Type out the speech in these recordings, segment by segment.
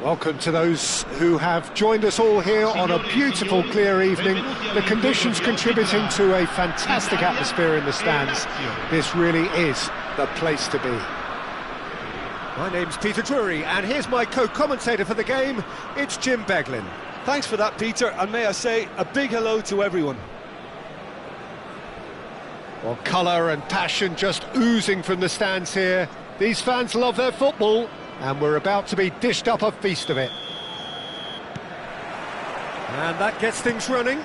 Welcome to those who have joined us all here on a beautiful, clear evening. The conditions contributing to a fantastic atmosphere in the stands. This really is the place to be. My name's Peter Drury, and here's my co-commentator for the game. It's Jim Beglin. Thanks for that, Peter, and may I say a big hello to everyone. Well, colour and passion just oozing from the stands here. These fans love their football, and we're about to be dished up a feast of it. And that gets things running.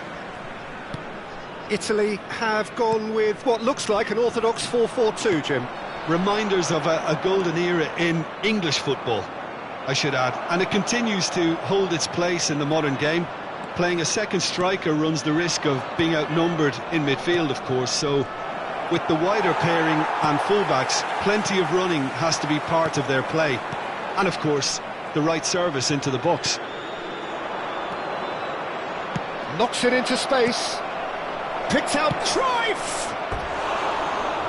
Italy have gone with what looks like an orthodox 4-4-2, Jim. Reminders of a golden era in English football, I should add. And it continues to hold its place in the modern game. Playing a second striker runs the risk of being outnumbered in midfield, of course, so with the wider pairing and fullbacks, plenty of running has to be part of their play. And of course, the right service into the box. Knocks it into space. Picked out Cruyff!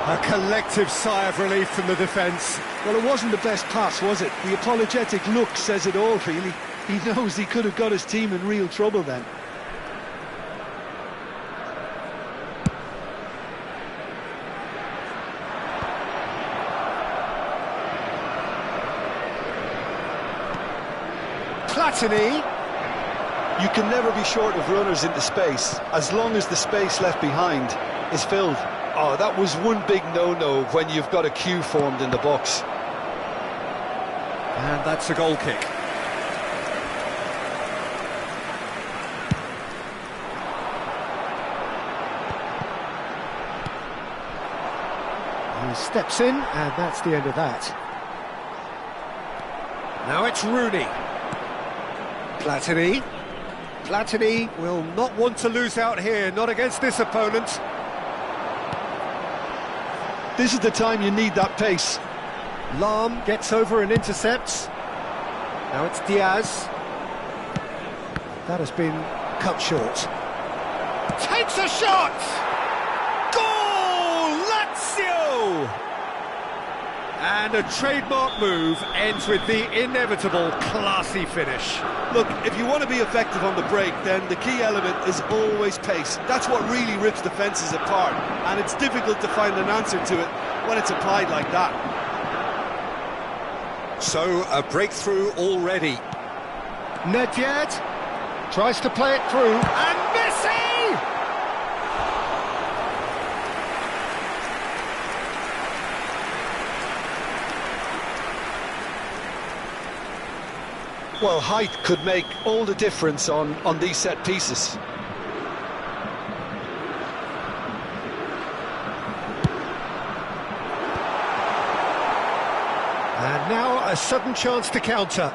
A collective sigh of relief from the defence. Well, it wasn't the best pass, was it? The apologetic look says it all, really. He knows he could have got his team in real trouble then. Platini. You can never be short of runners into space, as long as the space left behind is filled. Oh, that was one big no-no when you've got a queue formed in the box. And that's a goal kick. He steps in, and that's the end of that. Now it's Rooney. Platini. Platini will not want to lose out here, not against this opponent. This is the time you need that pace. Lahm gets over and intercepts. Now it's Diaz. That has been cut short. Takes a shot! Goal! Lazio! And a trademark move ends with the inevitable classy finish. Look, if you want to be effective on the break, then the key element is always pace. That's what really rips defences apart, and it's difficult to find an answer to it when it's applied like that. So, a breakthrough already. Nedved tries to play it through, and Messi! Well, height could make all the difference on these set pieces. And now a sudden chance to counter.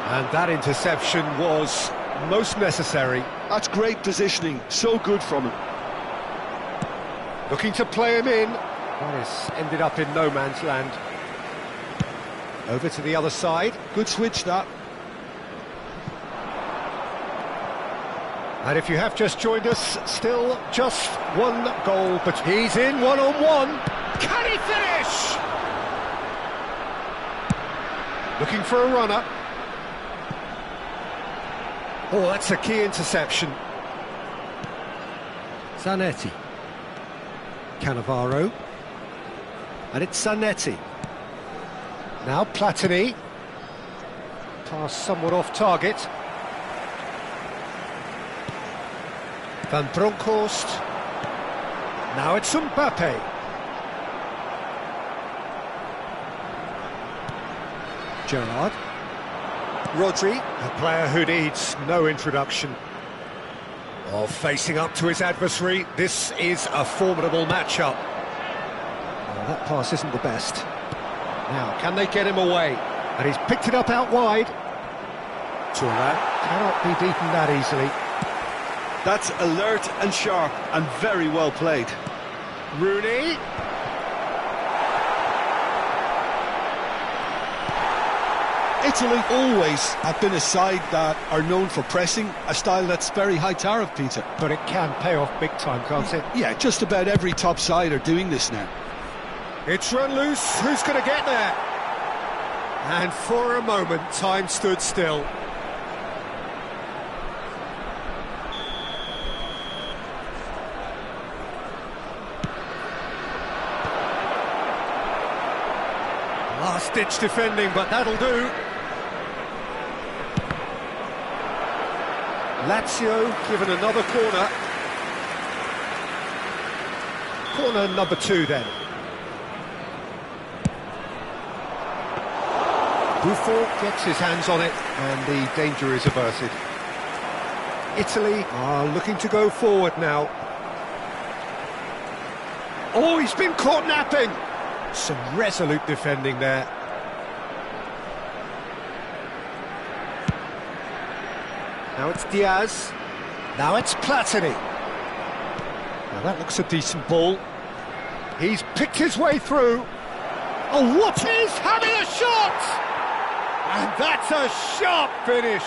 And that interception was most necessary. That's great positioning, so good from him. Looking to play him in. That has ended up in no man's land. Over to the other side. Good switch, that. And if you have just joined us, still just one goal, but he's in one-on-one. Can he finish? Looking for a runner. Oh, that's a key interception. Zanetti. Cannavaro. And it's Zanetti. Now Platini. Pass somewhat off target. Van Bronckhorst. Now it's Mbappe. Gerrard. Rodri, a player who needs no introduction. Oh, facing up to his adversary, this is a formidable matchup. Oh, that pass isn't the best. Now, can they get him away? And he's picked it up out wide. Thuram cannot be beaten that easily. That's alert and sharp and very well played. Rooney. Italy always have been a side that are known for pressing, a style that's very high tariff, Peter. But it can pay off big time, can't it? Yeah, just about every top side are doing this now. It's run loose, who's going to get there? And for a moment, time stood still. Last-ditch defending, but that'll do. Lazio given another corner. Corner number 2 then. Buffon gets his hands on it, and the danger is averted. Italy are looking to go forward now. Oh, he's been caught napping! Some resolute defending there. Now it's Diaz. Now it's Platini. Now that looks a decent ball. He's picked his way through. Oh, what? He's having a shot! And that's a sharp finish.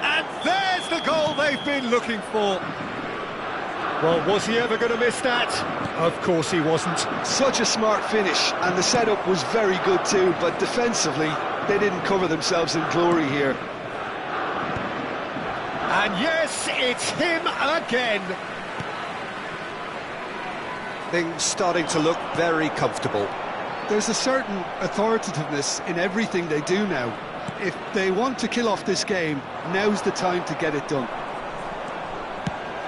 And there's the goal they've been looking for. Well, was he ever going to miss that? Of course he wasn't. Such a smart finish, and the setup was very good too, but defensively, they didn't cover themselves in glory here. And yes, it's him again. Things starting to look very comfortable. There's a certain authoritativeness in everything they do now. If they want to kill off this game, now's the time to get it done.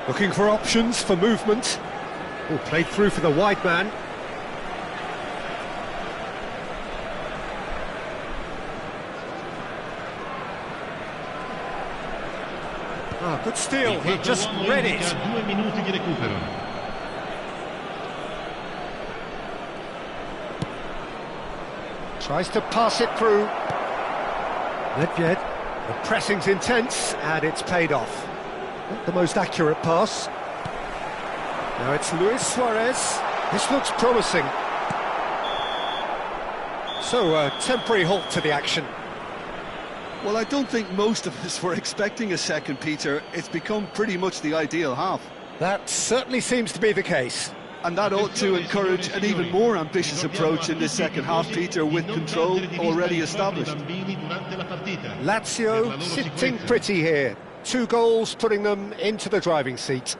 Looking for options for movement. Oh, played through for the wide man. Ah, good steal, he just read it. 2 minuti di recupero. Tries to pass it through. Nedved, the pressing's intense, and it's paid off. Not the most accurate pass. Now it's Luis Suarez. This looks promising. So, a temporary halt to the action. Well, I don't think most of us were expecting a second, Peter. It's become pretty much the ideal half. That certainly seems to be the case. And that ought to encourage an even more ambitious approach in this second half, Peter, with control already established. Lazio sitting pretty here. 2 goals putting them into the driving seat.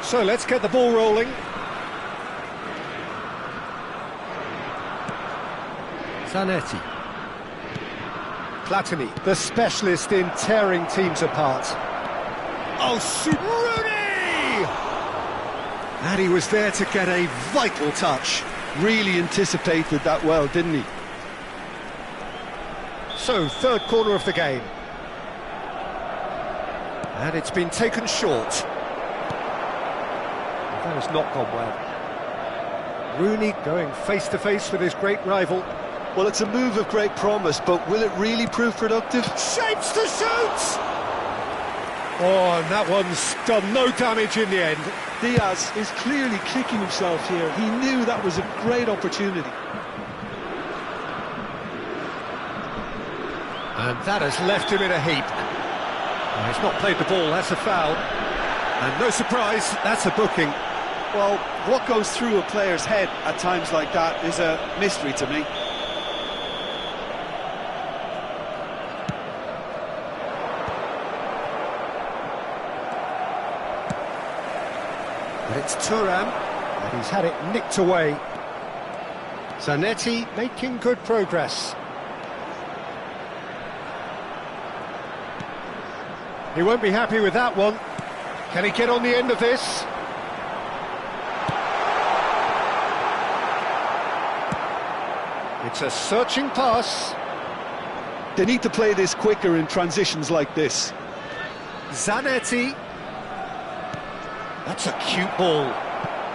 So let's get the ball rolling. Zanetti. Platini, the specialist in tearing teams apart. Oh, Rooney! And he was there to get a vital touch. Really anticipated that well, didn't he? So, 3rd corner of the game. And it's been taken short. That has not gone well. Rooney going face-to-face with his great rival. Well, it's a move of great promise, but will it really prove productive? Shapes to shoot! Oh, and that one's done no damage in the end. Diaz is clearly kicking himself here. He knew that was a great opportunity. And that has left him in a heap. He's not played the ball, that's a foul. And no surprise, that's a booking. Well, what goes through a player's head at times like that is a mystery to me. But it's Thuram, and he's had it nicked away. Zanetti making good progress. He won't be happy with that one. Can he get on the end of this? It's a searching pass. They need to play this quicker in transitions like this. Zanetti. That's a cute ball.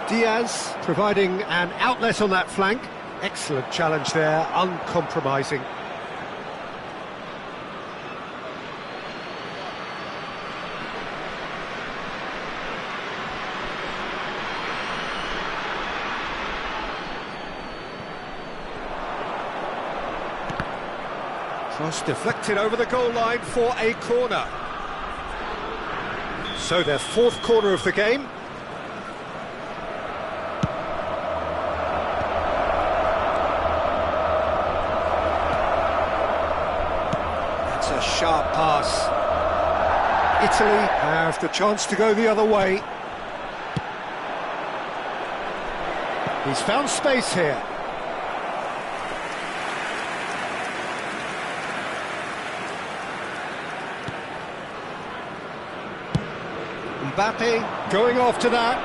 Diaz providing an outlet on that flank. Excellent challenge there, uncompromising. Cross deflected over the goal line for a corner. So their fourth corner of the game. That's a sharp pass. Italy have the chance to go the other way. He's found space here. Mbappe going after that.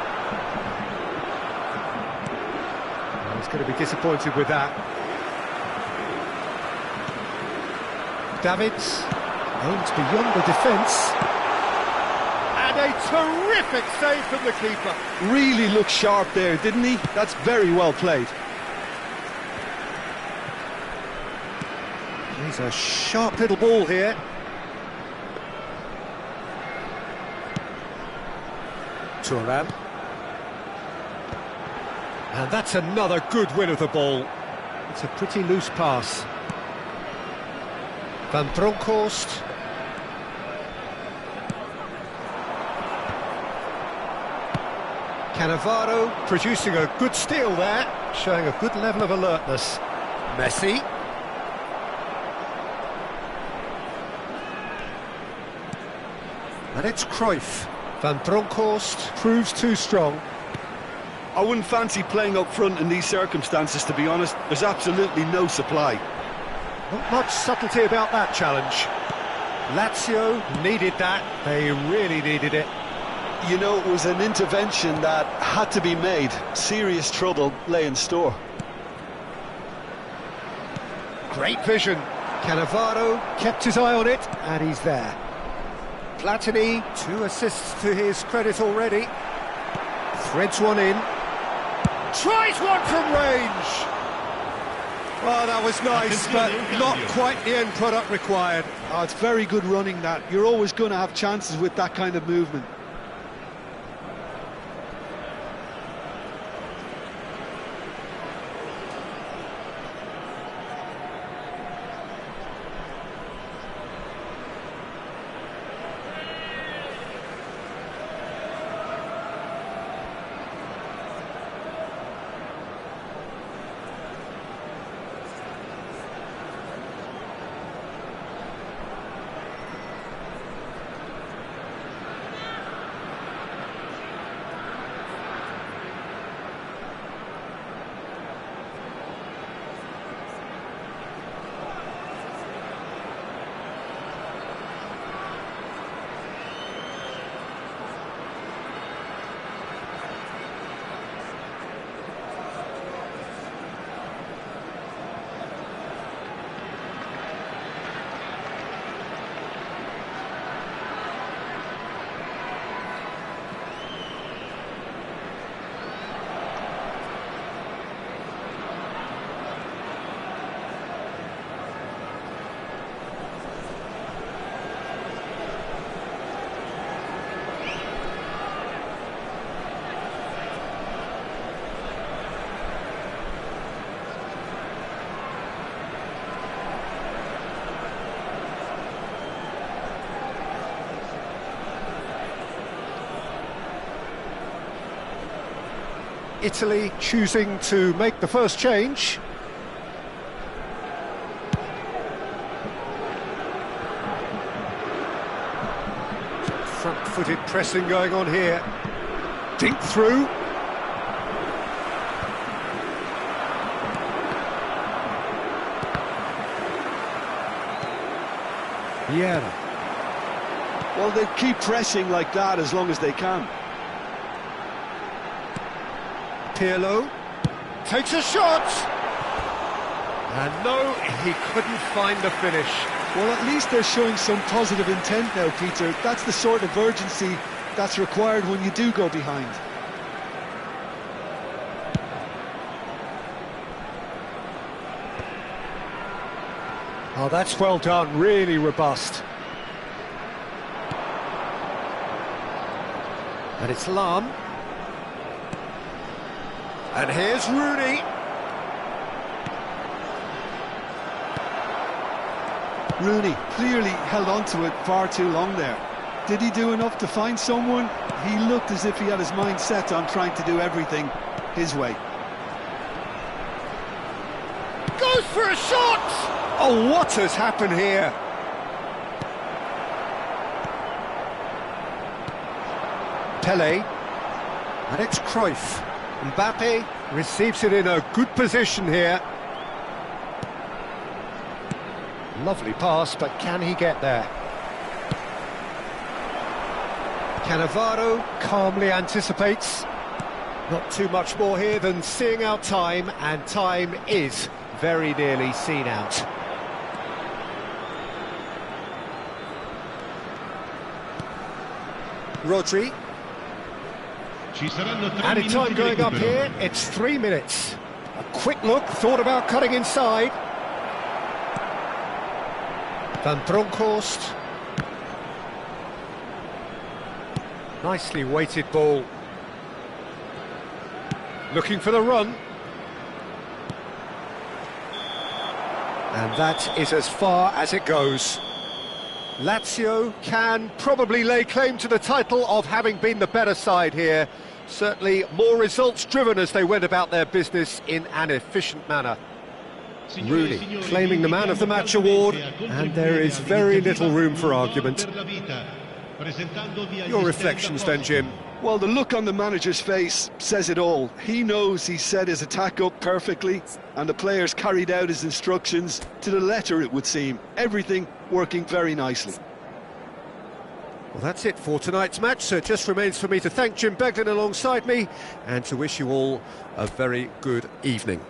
He's going to be disappointed with that. Davids aims beyond the defence. And a terrific save from the keeper. Really looked sharp there, didn't he? That's very well played. He's a sharp little ball here. Turan. And that's another good win of the ball. It's a pretty loose pass. Van Bronckhorst. Cannavaro producing a good steal there, showing a good level of alertness. Messi. And it's Cruyff. Van Bronckhorst proves too strong. I wouldn't fancy playing up front in these circumstances, to be honest. There's absolutely no supply. Not much subtlety about that challenge. Lazio needed that. They really needed it. You know, it was an intervention that had to be made. Serious trouble lay in store. Great vision. Cannavaro kept his eye on it, and he's there. Platini, 2 assists to his credit already. Threads one in. Tries one from range! Well, that was nice, but not quite the end product required. Oh, it's very good running, that. You're always going to have chances with that kind of movement. Italy choosing to make the first change. Front-footed pressing going on here. Dink through. Yeah. Well, they keep pressing like that as long as they can. Pirlo takes a shot, And no, he couldn't find the finish. Well, at least they're showing some positive intent now, Peter. That's the sort of urgency that's required when you do go behind. Oh, that's well done, really robust. And it's Lam. And here's Rooney. Rooney clearly held on to it far too long there. Did he do enough to find someone? He looked as if he had his mind set on trying to do everything his way. Goes for a shot! Oh, what has happened here? Pele. And it's Cruyff. Mbappe receives it in a good position here. Lovely pass, but can he get there? Cannavaro calmly anticipates. Not too much more here than seeing out time, and time is very nearly seen out. Rodri. Added time going up here, it's 3 minutes. A quick look, thought about cutting inside. Van Bronckhorst. Nicely weighted ball. Looking for the run. And that is as far as it goes. Lazio can probably lay claim to the title of having been the better side here. Certainly more results-driven as they went about their business in an efficient manner. Rooney claiming the Man of the Match award, and there is very little room for argument. Your reflections then, Jim? Well, the look on the manager's face says it all. He knows he set his attack up perfectly, and the players carried out his instructions to the letter, it would seem. Everything working very nicely. Well, that's it for tonight's match, so it just remains for me to thank Jim Beglin alongside me, and to wish you all a very good evening.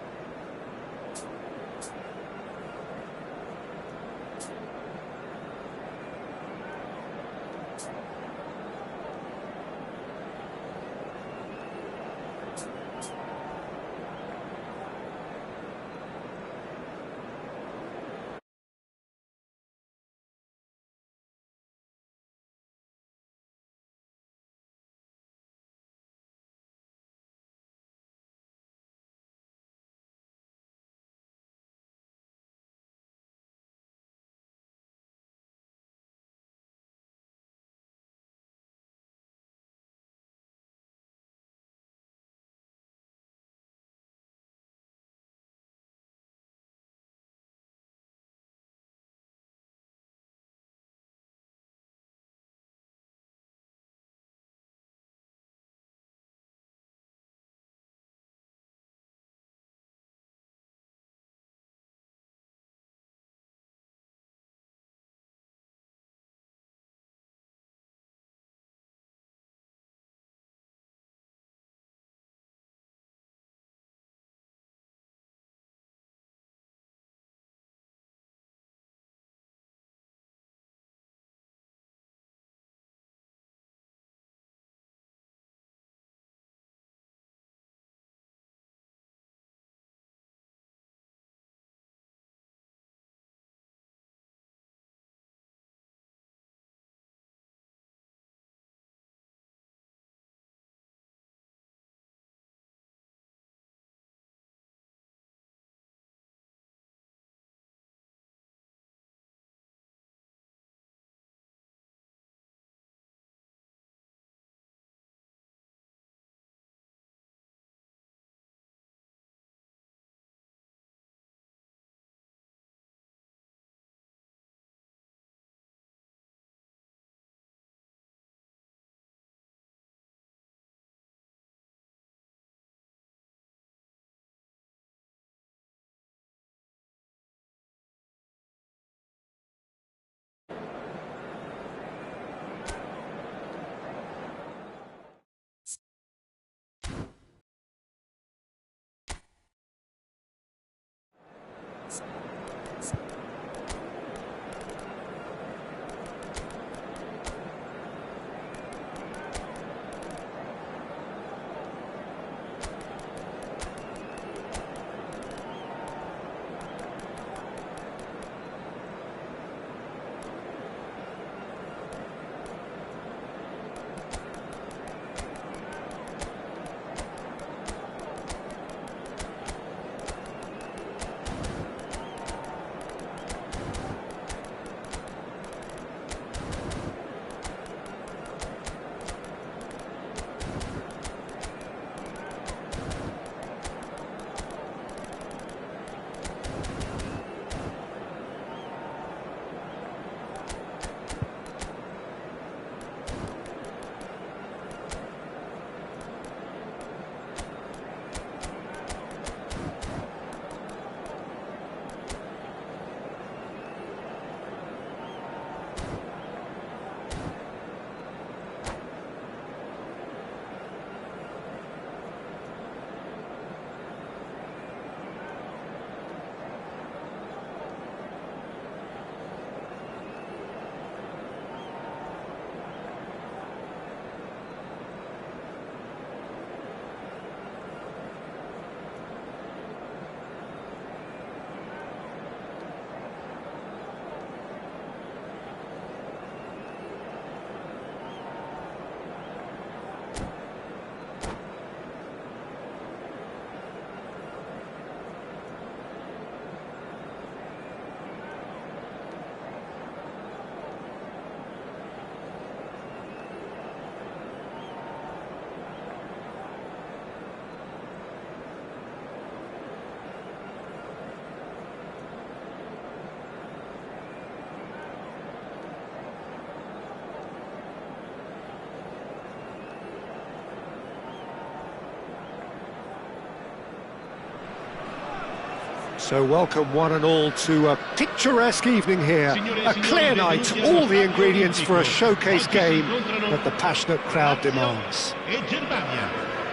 So welcome one and all to a picturesque evening here. A clear night, all the ingredients for a showcase game that the passionate crowd demands.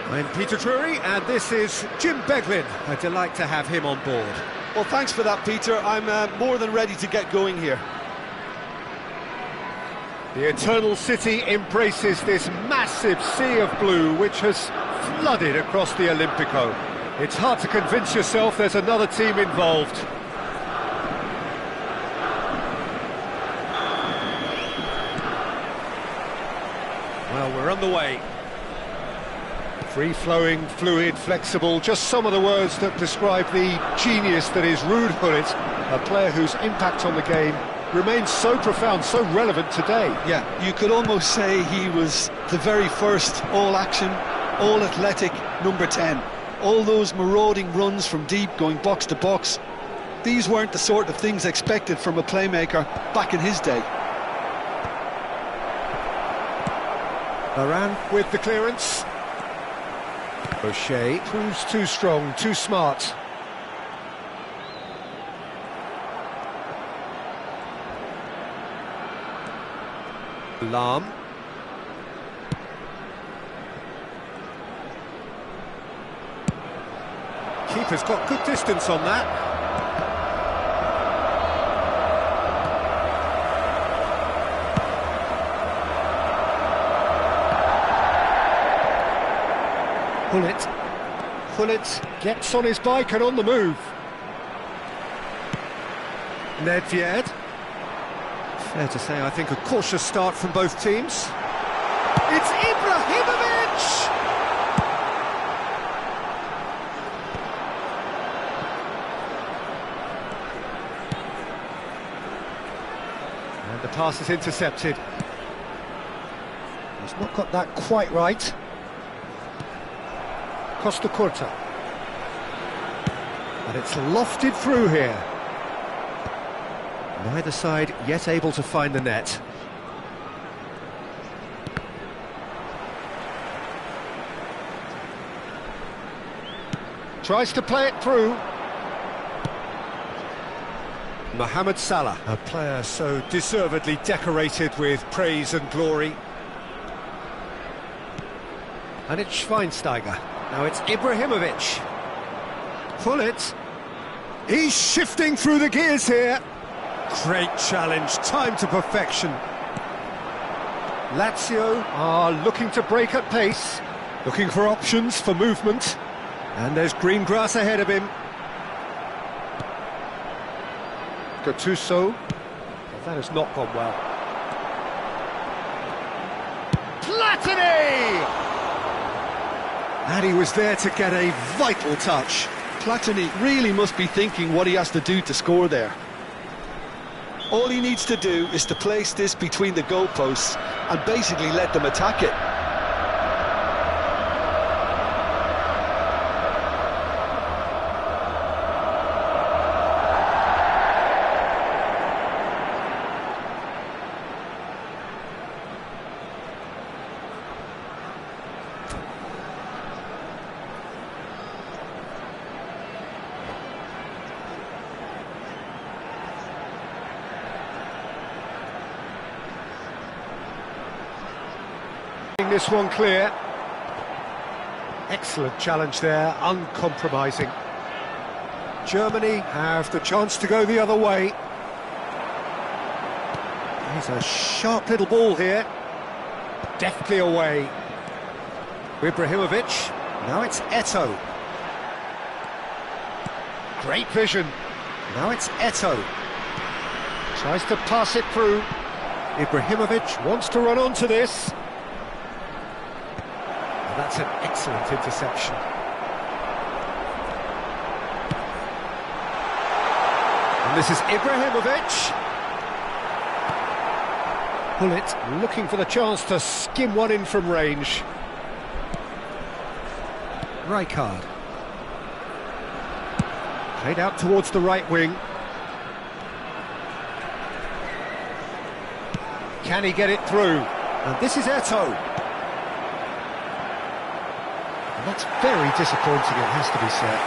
I'm Peter Drury and this is Jim Beglin. A delight to have him on board. Well, thanks for that, Peter. I'm more than ready to get going here. The Eternal City embraces this massive sea of blue which has flooded across the Olympico. It's hard to convince yourself there's another team involved. Well, we're on the way. Free-flowing, fluid, flexible, just some of the words that describe the genius that is Ruud Gullit, a player whose impact on the game remains so profound, so relevant today. Yeah, you could almost say he was the very first all-action, all-athletic number 10. All those marauding runs from deep, going box to box, these weren't the sort of things expected from a playmaker back in his day. Varane with the clearance. O'Shea proves too strong, too smart. Lam. Keeper's got good distance on that. Gullit gets on his bike and on the move. Nedved. Fair to say, I think a cautious start from both teams. It's Ibrahimovic! And the pass is intercepted. He's not got that quite right. Costa Curta. And it's lofted through here. Neither side yet able to find the net. Tries to play it through. Mohamed Salah, a player so deservedly decorated with praise and glory. And it's Schweinsteiger. Now it's Ibrahimovic. Gullit. He's shifting through the gears here. Great challenge, time to perfection. Lazio are looking to break at pace, looking for options for movement. And there's green grass ahead of him. Gattuso. That has not gone well. Platini! And he was there to get a vital touch. Platini really must be thinking what he has to do to score there. All he needs to do is to place this between the goalposts and basically let them attack it. This one clear. Excellent challenge there, uncompromising. Germany have the chance to go the other way. There's a sharp little ball here. Deftly away. Ibrahimovic. Now it's Eto'o. Great vision. Now it's Eto'o. Tries to pass it through. Ibrahimovic wants to run onto this. That's an excellent interception. And this is Ibrahimovic. Gullit looking for the chance to skim one in from range. Rijkaard. Played out towards the right wing. Can he get it through? And this is Eto'o. And that's very disappointing, it has to be said.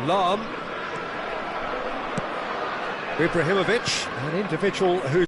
Lahm. Ibrahimovic, an individual who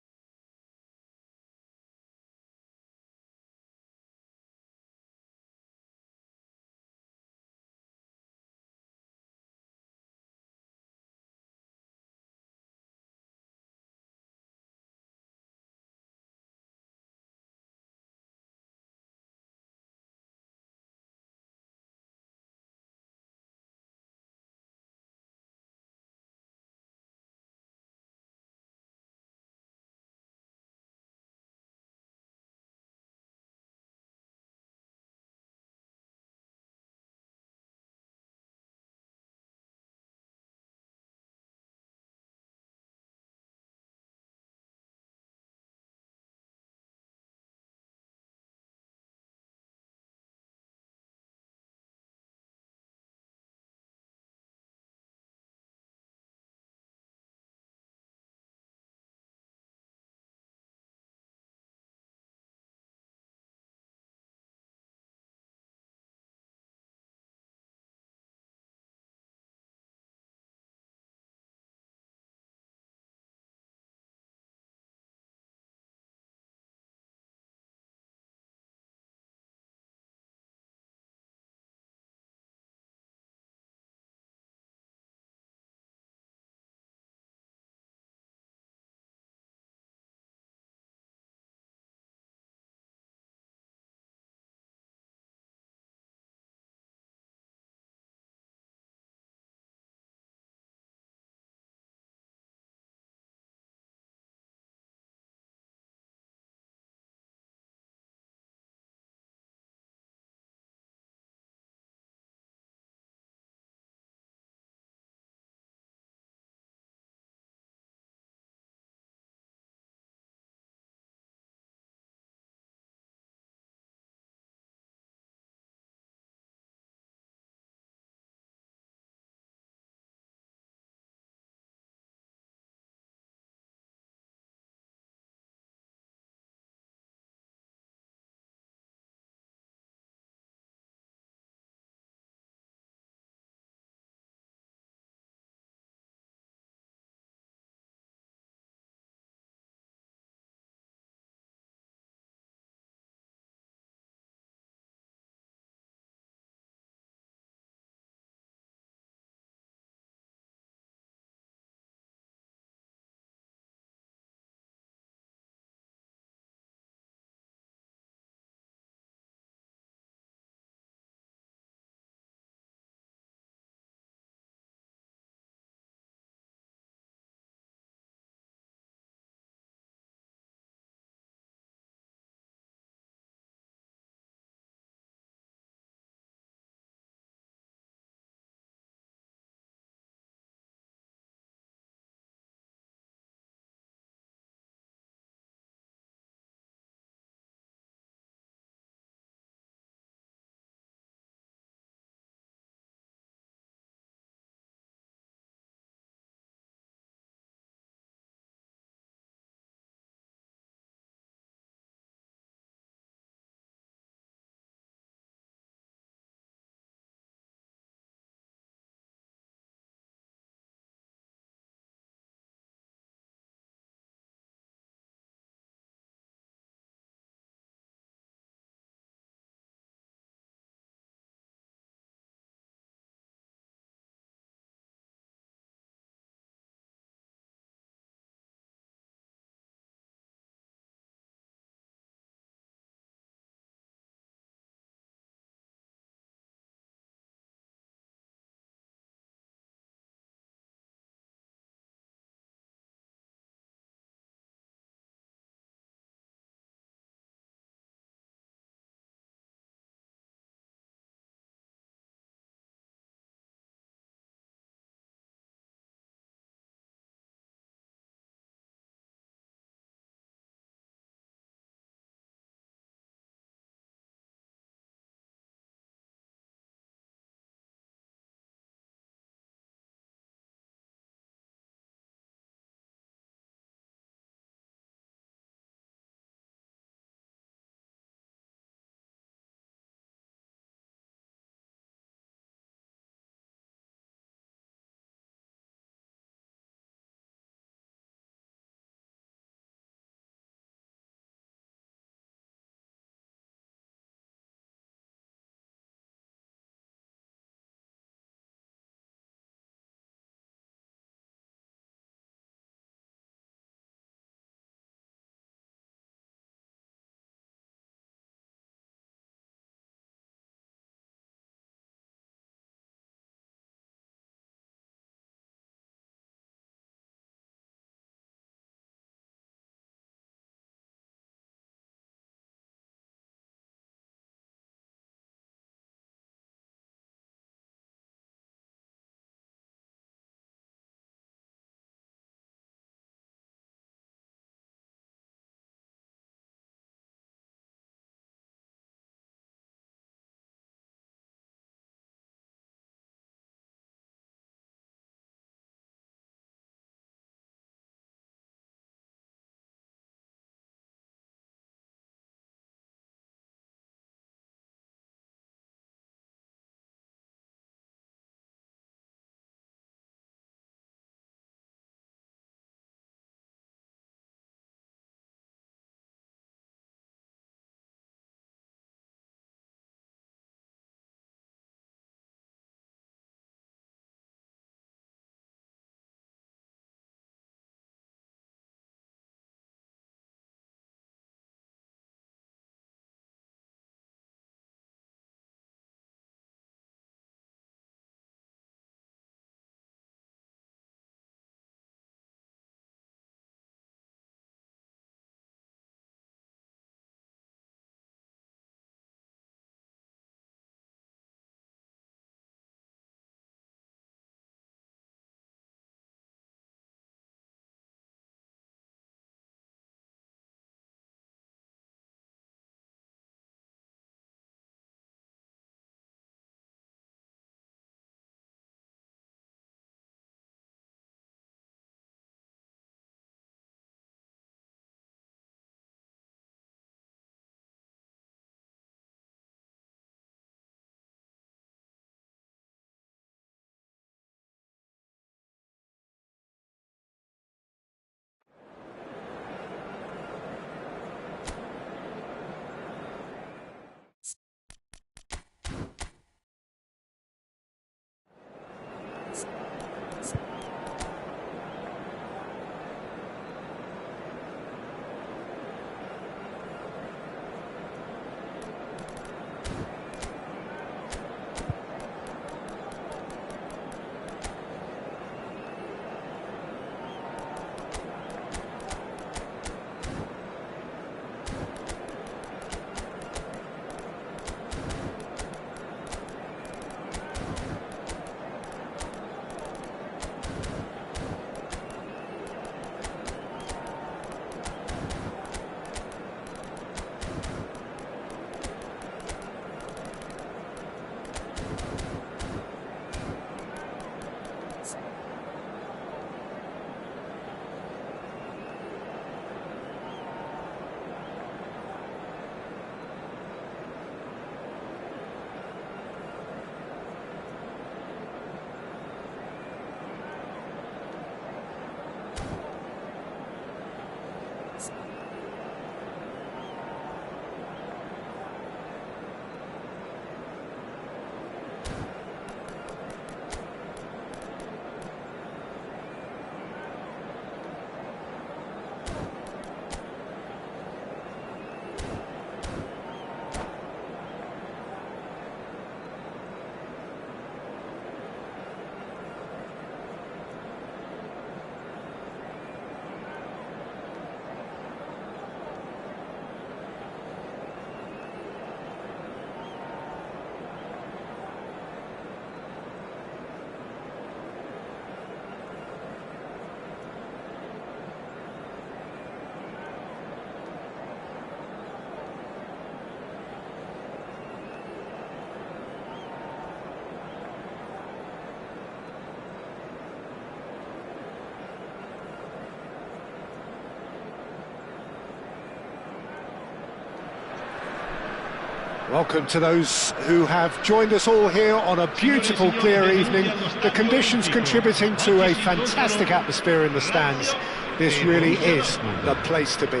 Welcome to those who have joined us all here on a beautiful, clear evening. The conditions contributing to a fantastic atmosphere in the stands. This really is the place to be.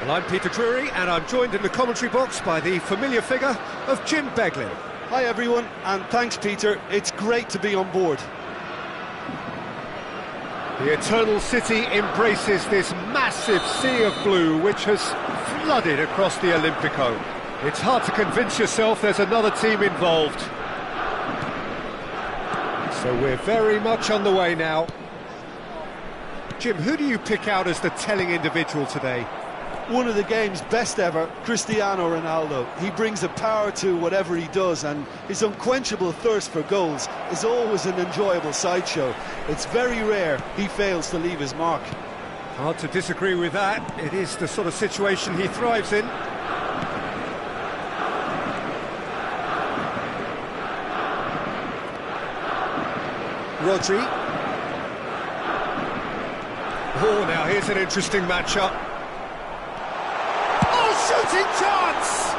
Well, I'm Peter Drury, and I'm joined in the commentary box by the familiar figure of Jim Beglin. Hi everyone, and thanks Peter, it's great to be on board. The Eternal City embraces this massive sea of blue which has flooded across the Olympico. It's hard to convince yourself there's another team involved. So we're very much on the way now. Jim, who do you pick out as the telling individual today? One of the game's best ever, Cristiano Ronaldo. He brings a power to whatever he does, and his unquenchable thirst for goals is always an enjoyable sideshow. It's very rare he fails to leave his mark. Hard to disagree with that. It is the sort of situation he thrives in. Rodri. Oh, now here's an interesting matchup. Shooting chance!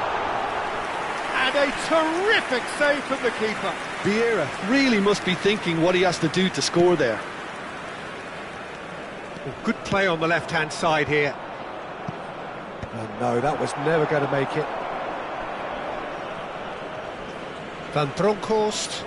And a terrific save from the keeper. Vieira really must be thinking what he has to do to score there. Well, good play on the left-hand side here. Oh no, that was never going to make it. Van Bronckhorst.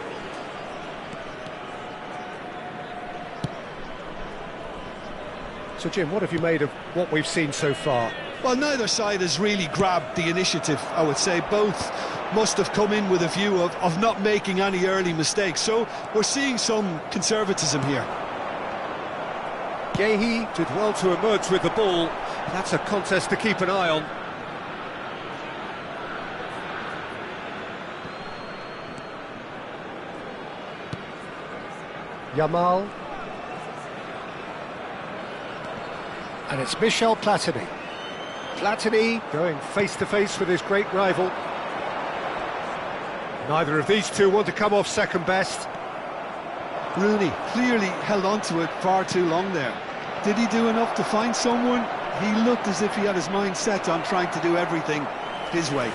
So Jim, what have you made of what we've seen so far? Well, neither side has really grabbed the initiative, I would say. Both must have come in with a view of not making any early mistakes. So we're seeing some conservatism here. Guéhi did well to emerge with the ball. That's a contest to keep an eye on. Yamal. And it's Michel Platini. Platini going face-to-face with his great rival. Neither of these two want to come off second best. Rooney clearly held on to it far too long there. Did he do enough to find someone? He looked as if he had his mind set on trying to do everything his way.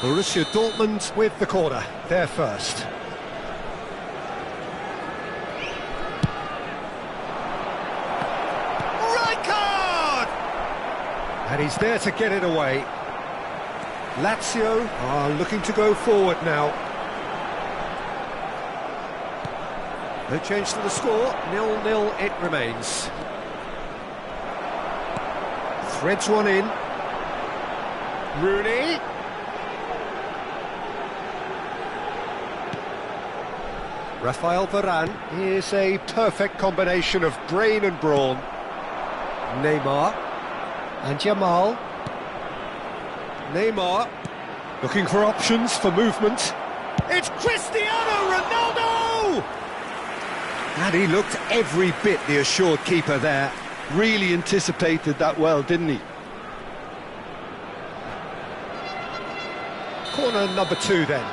Borussia Dortmund with the corner, they're first. And he's there to get it away. Lazio are looking to go forward now. No change to the score, 0-0 it remains. Threads one in. Rooney. Rafael Varane is a perfect combination of brain and brawn. Neymar. And Yamal. Neymar, looking for options for movement. It's Cristiano Ronaldo! And he looked every bit the assured keeper there. Really anticipated that well, didn't he? Corner number 2 then.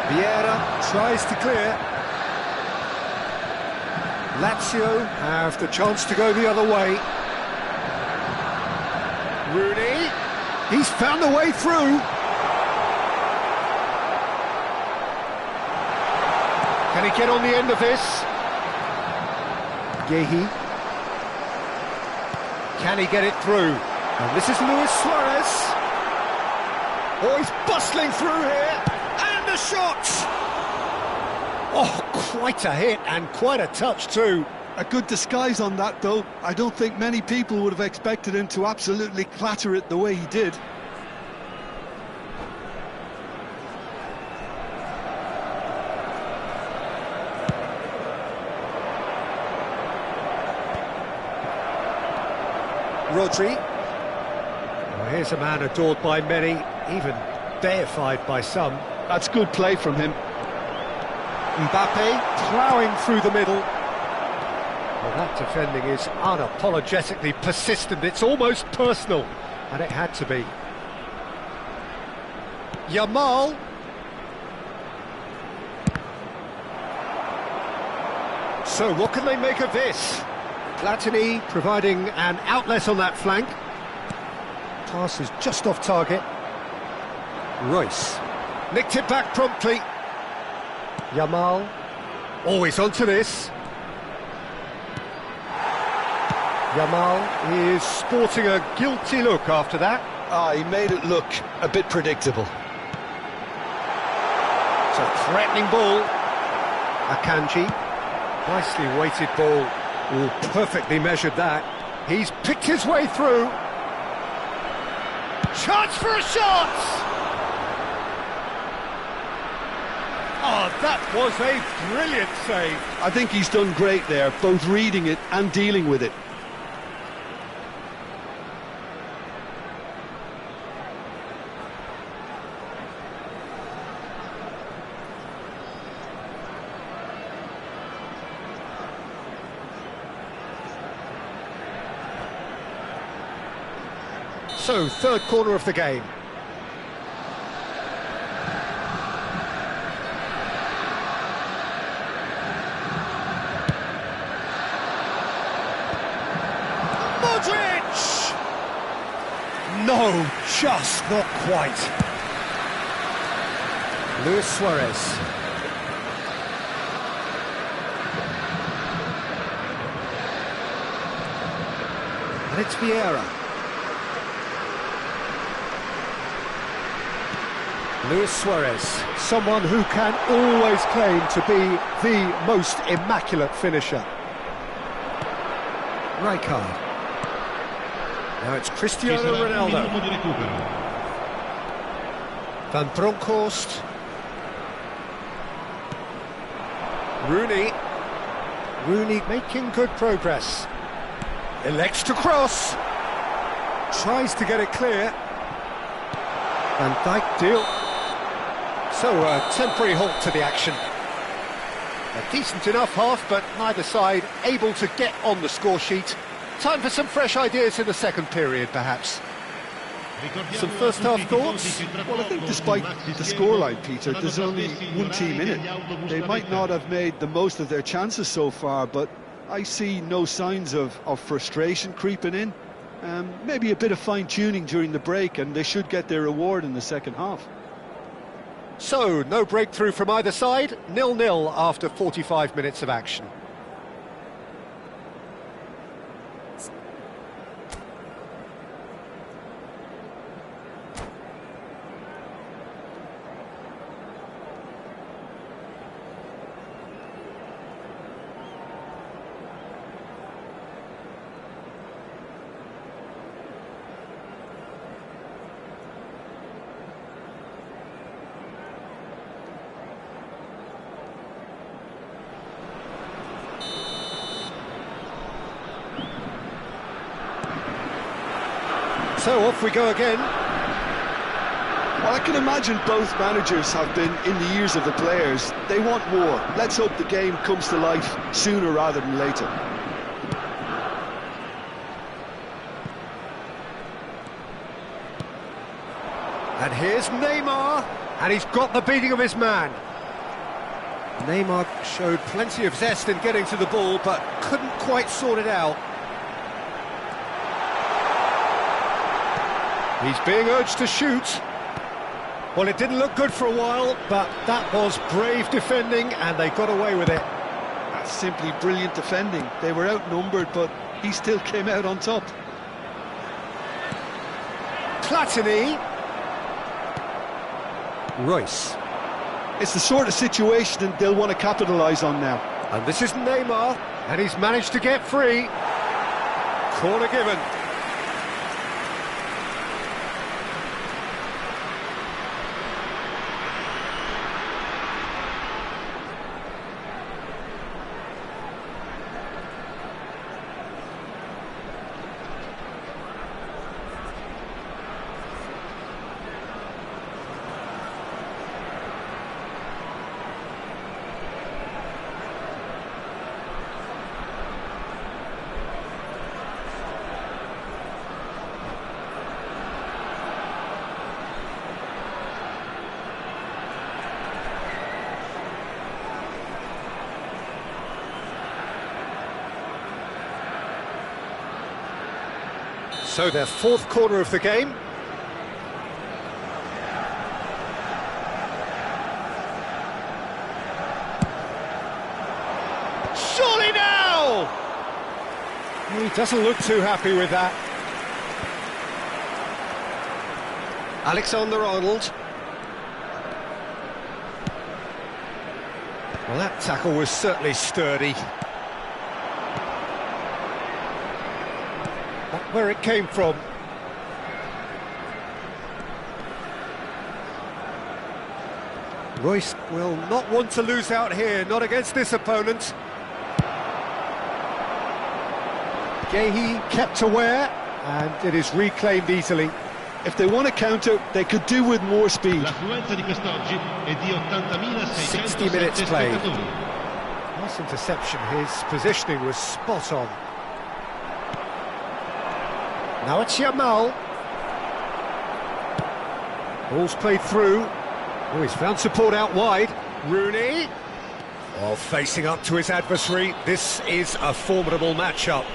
Vieira tries to clear. Lazio have the chance to go the other way. Rooney, he's found a way through. Can he get on the end of this? Guéhi. Can he get it through? And this is Luis Suarez. Oh, he's bustling through here. And the shot! Oh, quite a hit and quite a touch too. A good disguise on that though. I don't think many people would have expected him to absolutely clatter it the way he did. Rodri. Well, here's a man adored by many, even deified by some. That's good play from him. Mbappe ploughing through the middle. Well, that defending is unapologetically persistent. It's almost personal, and it had to be. Yamal. So what can they make of this? Platini providing an outlet on that flank. Pass is just off target. Royce nicked it back promptly. Yamal always onto this. Yamal is sporting a guilty look after that. He made it look a bit predictable. It's a threatening ball. Akanji, nicely weighted ball. Oh, perfectly measured that. He's picked his way through. Chance for a shot! Oh, that was a brilliant save. I think he's done great there, both reading it and dealing with it. So, third corner of the game. Modric! No, just not quite. Luis Suarez. And it's Vieira. Luis Suarez, someone who can always claim to be the most immaculate finisher. Rijkaard. Now it's Cristiano Ronaldo. Van Bronckhorst. Rooney making good progress. Elects to cross. Tries to get it clear. Van Dijk deal. So, a temporary halt to the action. A decent enough half, but neither side able to get on the score sheet. Time for some fresh ideas in the second period, perhaps. Some first half thoughts? Well, I think despite the scoreline, Peter, there's only one team in it. They might not have made the most of their chances so far, but I see no signs of frustration creeping in. Maybe a bit of fine-tuning during the break, and they should get their reward in the second half. So, no breakthrough from either side, 0-0 after 45 minutes of action. So off we go again. Well, I can imagine both managers have been in the ears of the players. They want more. Let's hope the game comes to life sooner rather than later. And here's Neymar, and he's got the beating of his man. Neymar showed plenty of zest in getting to the ball, but couldn't quite sort it out. He's being urged to shoot. Well, it didn't look good for a while, but that was brave defending, and they got away with it. That's simply brilliant defending. They were outnumbered, but he still came out on top. Platini. Royce. It's the sort of situation that they'll want to capitalise on now. And this is Neymar, and he's managed to get free. Corner given. So their fourth corner of the game. Surely now! He doesn't look too happy with that. Alexander-Arnold. Well, that tackle was certainly sturdy. That's where it came from. Royce will not want to lose out here, not against this opponent. Gehi kept aware, and it is reclaimed easily. If they want to counter, they could do with more speed. 60 minutes played. Nice interception, his positioning was spot on. Now it's Yamal. Ball's played through. Oh, he's found support out wide. Rooney. Oh, facing up to his adversary. This is a formidable matchup.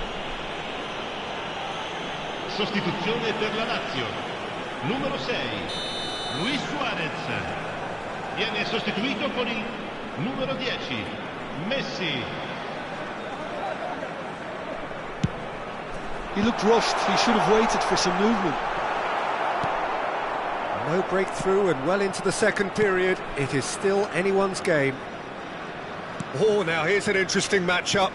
Sostituzione per la Lazio. Numero 6, Luis Suarez. Viene sostituito con il numero 10, Messi. He looked rushed. He should have waited for some movement. No breakthrough and well into the second period. It is still anyone's game. Oh, now here's an interesting matchup.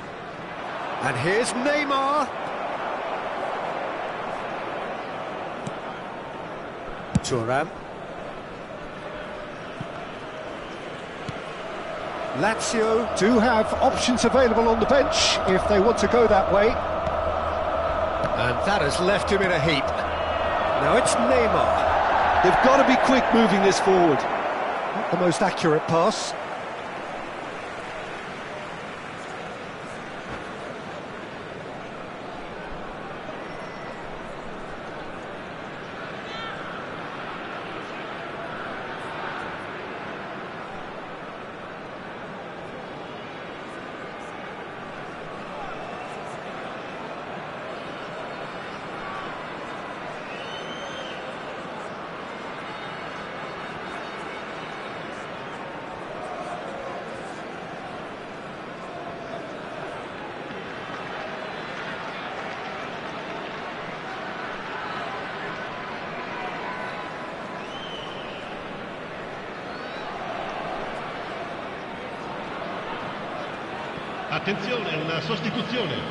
And here's Neymar. Thuram. Lazio do have options available on the bench if they want to go that way. And that has left him in a heap. Now it's Neymar. They've got to be quick moving this forward. Not the most accurate pass. Attenzione, una sostituzione.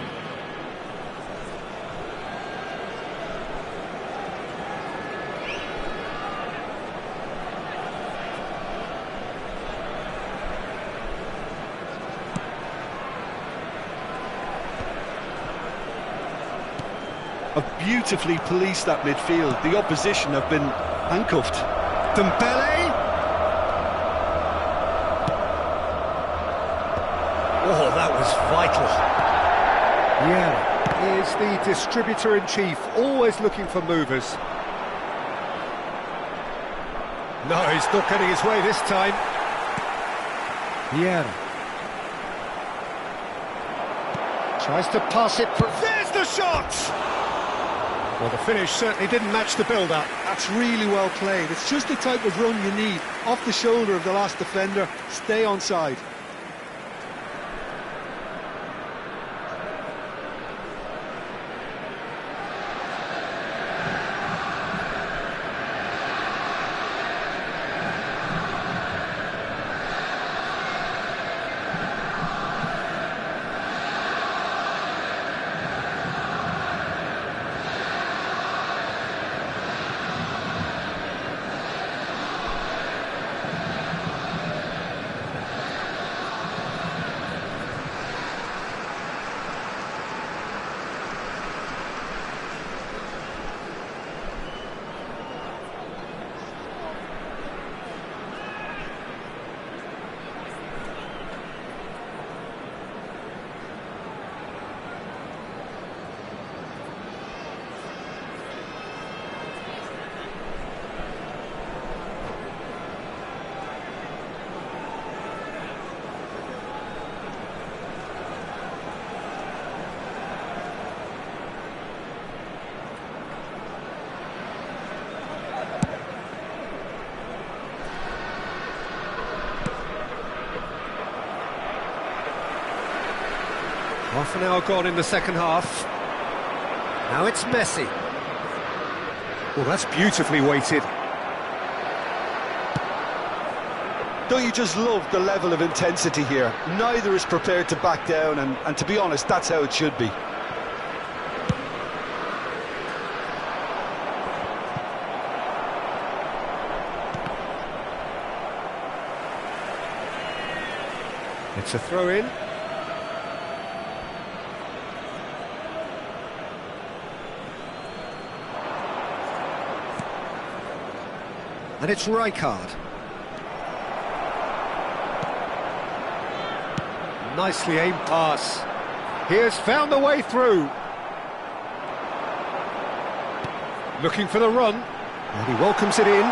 Have beautifully policed that midfield. The opposition have been handcuffed. Dembele. Oh, that was vital. Yeah, is the distributor-in-chief, always looking for movers. No, he's not getting his way this time. Yeah. Tries to pass it. There's the shot! Well, the finish certainly didn't match the build-up. That's really well played. It's just the type of run you need. Off the shoulder of the last defender, stay onside. Half an hour gone in the second half. Now it's Messi. Well, that's beautifully weighted. Don't you just love the level of intensity here? Neither is prepared to back down, and to be honest, that's how it should be. It's a throw-in. And it's Rijkaard. Nicely aimed pass. He has found the way through. Looking for the run. And he welcomes it in.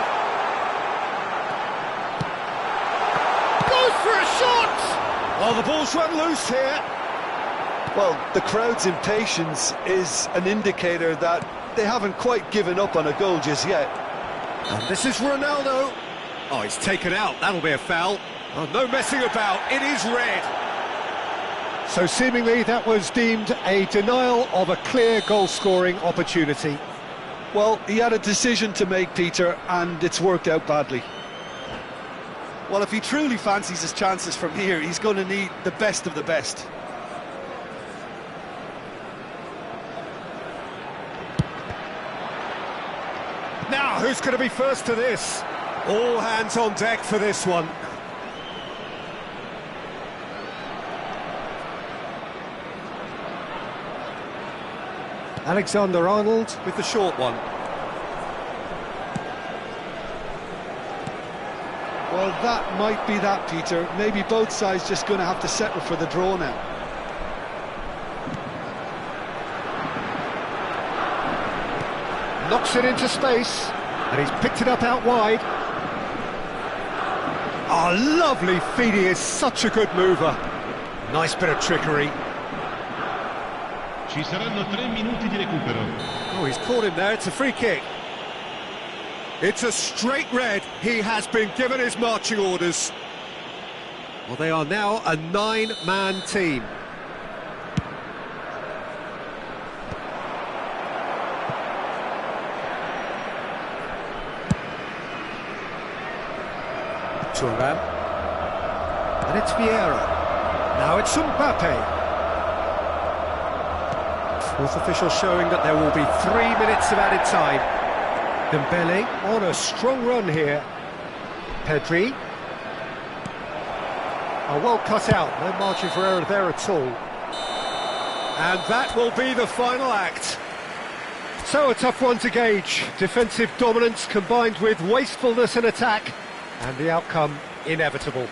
Goes for a shot! Oh, the ball's run loose here. Well, the crowd's impatience is an indicator that they haven't quite given up on a goal just yet. And this is Ronaldo. Oh, he's taken out. That'll be a foul. Oh, no messing about. It is red. So seemingly that was deemed a denial of a clear goal-scoring opportunity. Well, he had a decision to make, Peter, and it's worked out badly. Well, if he truly fancies his chances from here, he's going to need the best of the best. Now, who's going to be first to this? All hands on deck for this one. Alexander-Arnold with the short one. Well, that might be that, Peter. Maybe both sides just going to have to settle for the draw now. Knocks it into space, and he's picked it up out wide. Oh, lovely feed, he is such a good mover. Nice bit of trickery. Ci saranno 3 minuti di recupero. Oh, he's caught him there, it's a free kick. It's a straight red, he has been given his marching orders. Well, they are now a 9-man team. Thuram. And it's Vieira. Now it's Mbappe. Fourth official showing that there will be 3 minutes of added time. Dembele on a strong run here. Pedri. Oh, well cut out, no margin for error there at all. And that will be the final act. So a tough one to gauge. Defensive dominance combined with wastefulness in attack, and the outcome inevitable.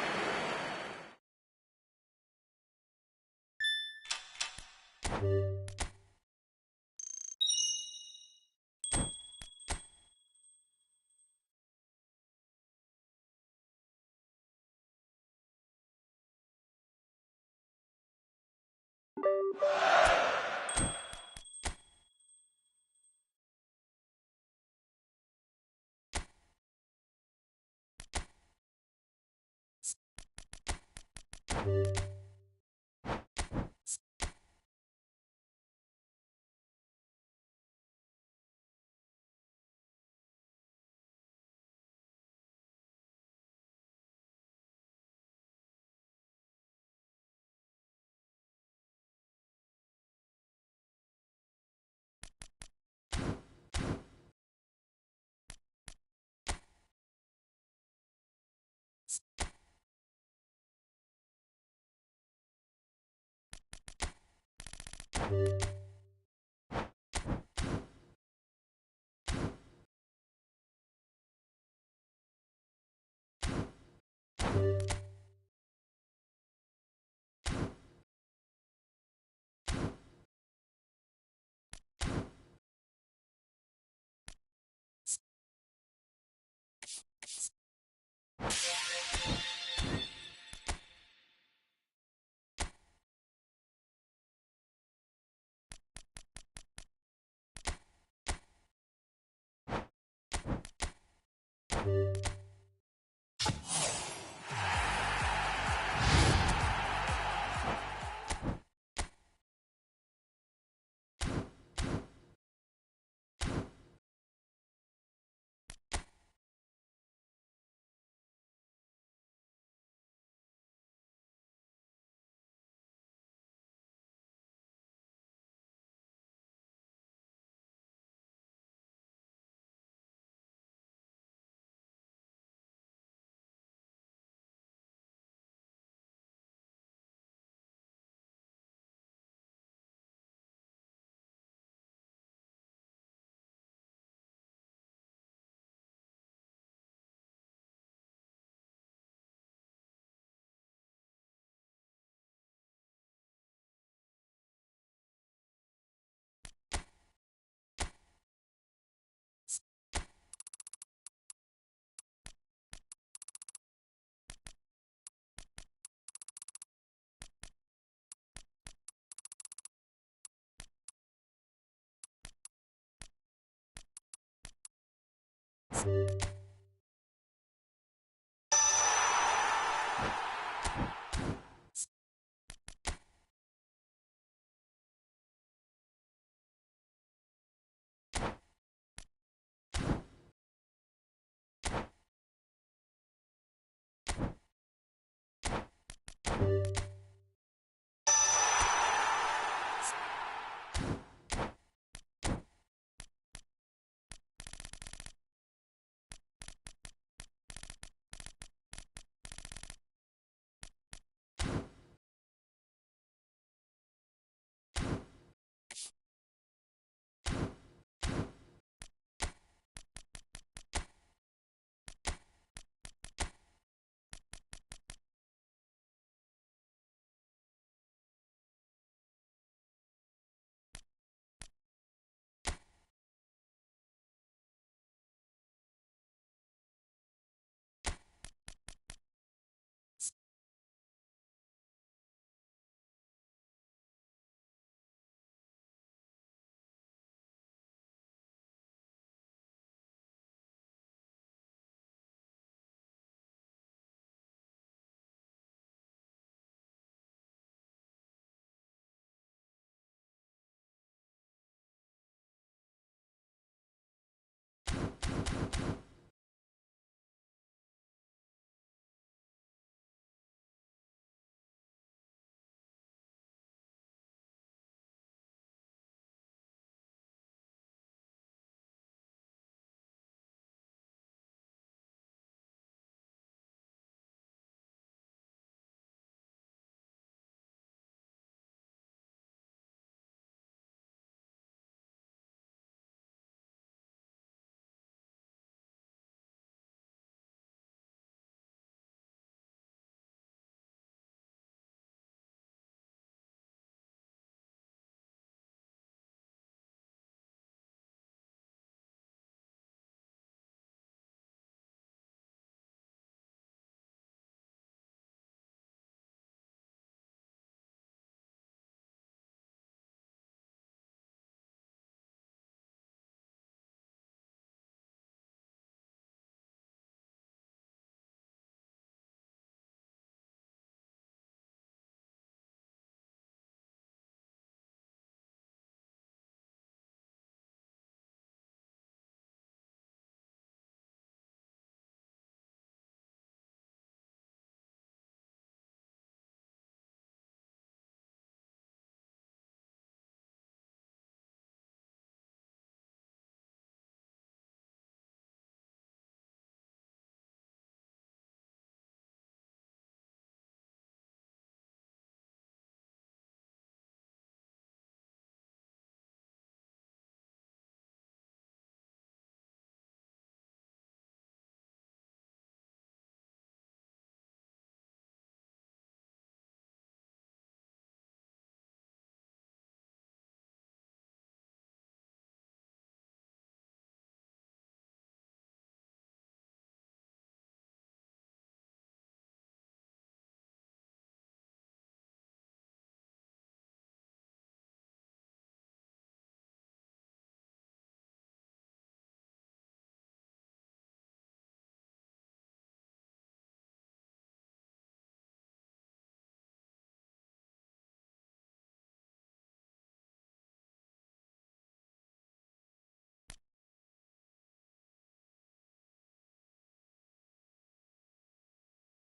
Sports.